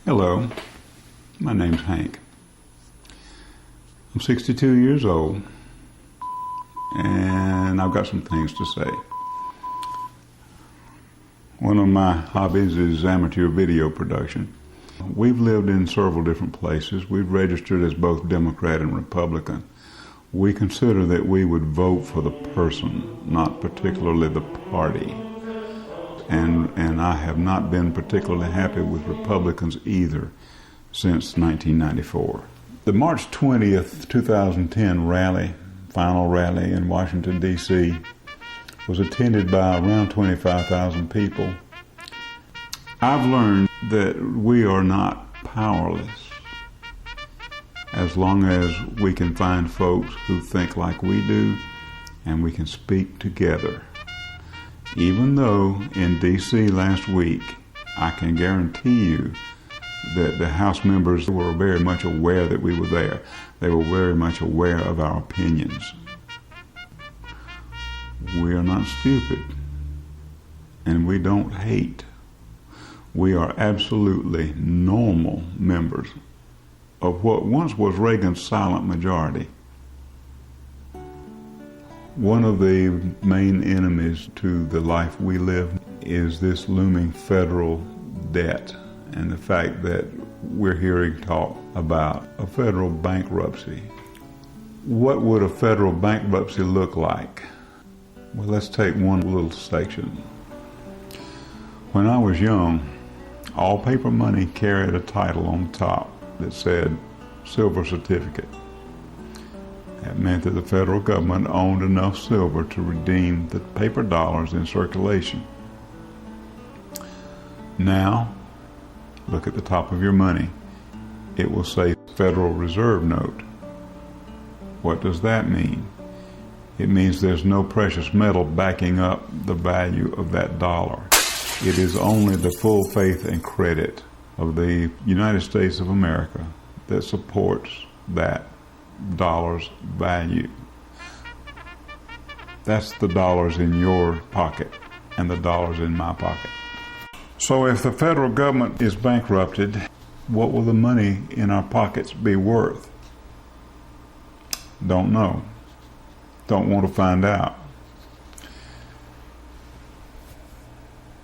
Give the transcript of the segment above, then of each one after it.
Hello, my name's Hank. I'm 62 years old, and I've got some things to say. One of my hobbies is amateur video production. We've lived in several different places. We've registered as both Democrat and Republican. We consider that we would vote for the person, not particularly the party. And I have not been particularly happy with Republicans either since 1994. The March 20th, 2010 rally, final rally in Washington, D.C., was attended by around 25,000 people. I've learned that we are not powerless as long as we can find folks who think like we do and we can speak together. Even though in D.C. last week, I can guarantee you that the House members were very much aware that we were there. They were very much aware of our opinions. We are not stupid, and we don't hate. We are absolutely normal members of what once was Reagan's silent majority. One of the main enemies to the life we live is this looming federal debt and the fact that we're hearing talk about a federal bankruptcy. What would a federal bankruptcy look like? Well, let's take one little section. When I was young, all paper money carried a title on top that said silver certificate. That meant that the federal government owned enough silver to redeem the paper dollars in circulation. Now, look at the top of your money. It will say Federal Reserve Note. What does that mean? It means there's no precious metal backing up the value of that dollar. It is only the full faith and credit of the United States of America that supports that dollar's value. That's the dollars in your pocket and the dollars in my pocket. So if the federal government is bankrupted, what will the money in our pockets be worth? Don't know. Don't want to find out.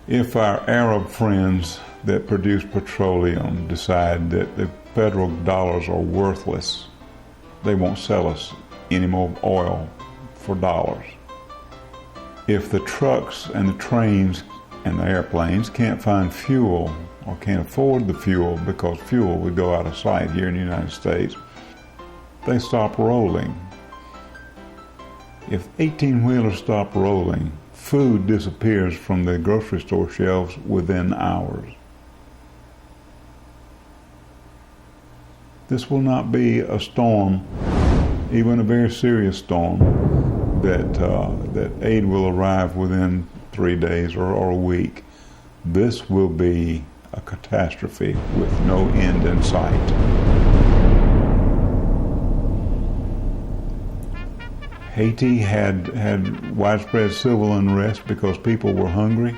If our Arab friends that produce petroleum decide that the federal dollars are worthless, they won't sell us any more oil for dollars. If the trucks and the trains and the airplanes can't find fuel or can't afford the fuel because fuel would go out of sight here in the United States, they stop rolling. If 18-wheelers stop rolling, food disappears from the grocery store shelves within hours. This will not be a storm, even a very serious storm, that aid will arrive within 3 days or a week. This will be a catastrophe with no end in sight. Haiti had widespread civil unrest because people were hungry.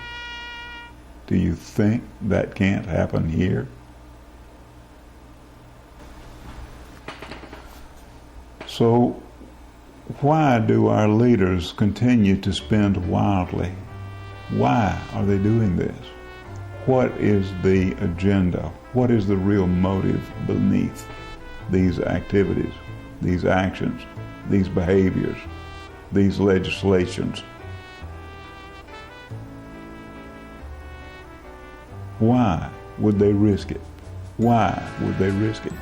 Do you think that can't happen here? So why do our leaders continue to spend wildly? Why are they doing this? What is the agenda? What is the real motive beneath these activities, these actions, these behaviors, these legislations? Why would they risk it? Why would they risk it?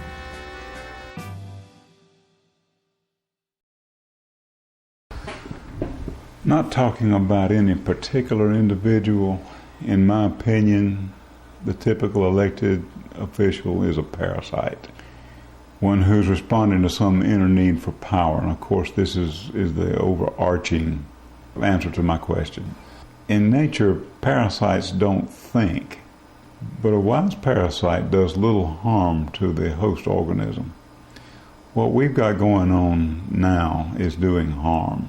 Not talking about any particular individual, in my opinion, the typical elected official is a parasite. One who's responding to some inner need for power. And of course, this is the overarching answer to my question. In nature, parasites don't think, but a wise parasite does little harm to the host organism. What we've got going on now is doing harm.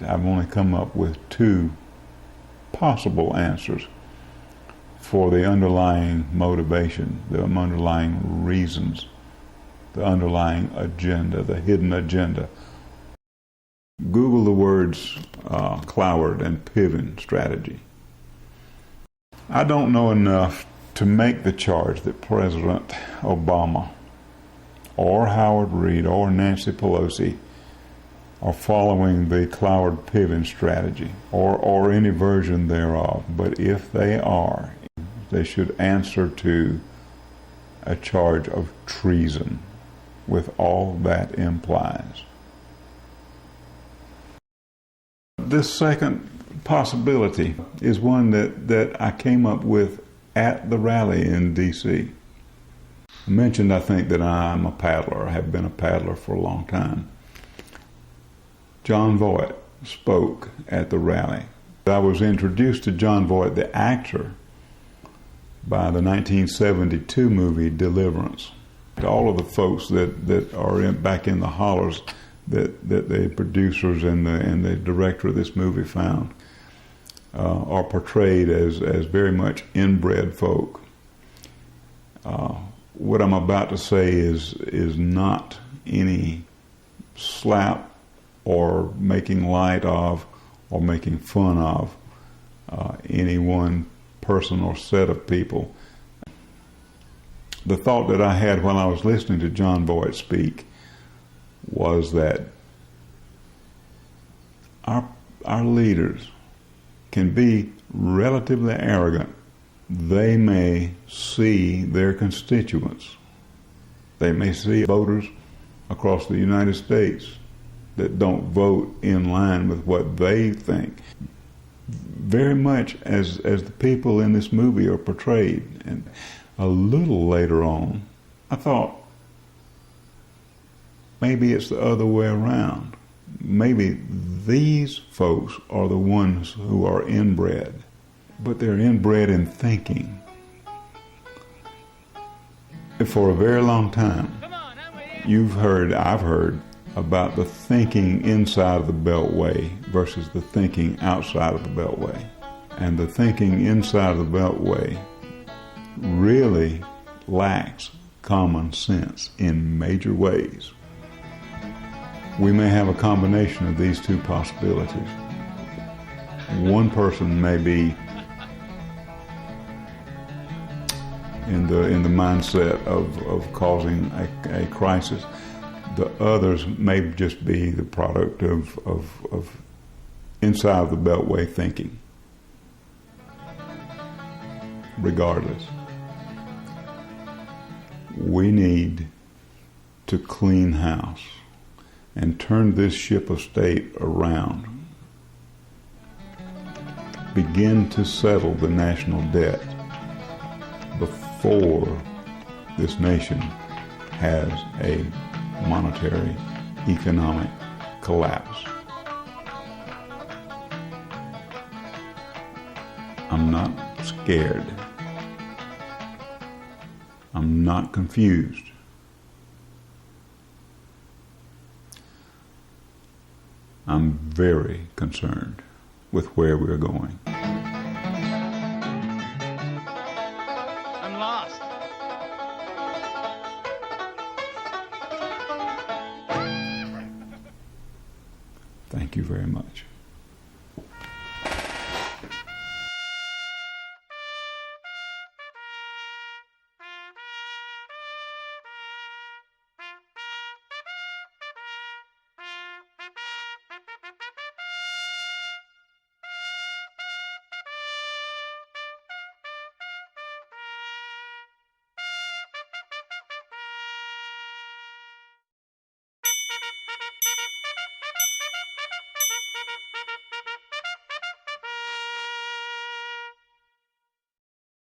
I've only come up with two possible answers for the underlying motivation, the underlying reasons, the underlying agenda, the hidden agenda. Google the words Cloward and Piven strategy. I don't know enough to make the charge that President Obama or Howard Reid or Nancy Pelosi are following the Cloward-Piven strategy or any version thereof. But if they are, they should answer to a charge of treason with all that implies. This second possibility is one that I came up with at the rally in D.C. I mentioned, I think, that I'm a paddler. I have been a paddler for a long time. John Voight spoke at the rally. I was introduced to John Voight, the actor, by the 1972 movie Deliverance. All of the folks that are back in the hollers that the producers and the director of this movie found are portrayed as very much inbred folk. What I'm about to say is not any slap or making light of or making fun of any one person or set of people. The thought that I had while I was listening to John Voight speak was that our leaders can be relatively arrogant. They may see their constituents. They may see voters across the United States that don't vote in line with what they think, very much as the people in this movie are portrayed. And a little later on, I thought, maybe it's the other way around. Maybe these folks are the ones who are inbred, but they're inbred in thinking. For a very long time, I've heard about the thinking inside of the Beltway versus the thinking outside of the Beltway. And the thinking inside of the Beltway really lacks common sense in major ways. We may have a combination of these two possibilities. One person may be in the mindset of causing a crisis. The others may just be the product of inside of the Beltway thinking. Regardless, we need to clean house and turn this ship of state around. Begin to settle the national debt before this nation has a monetary, economic collapse. I'm not scared. I'm not confused. I'm very concerned with where we're going. I'm lost. Thank you very much.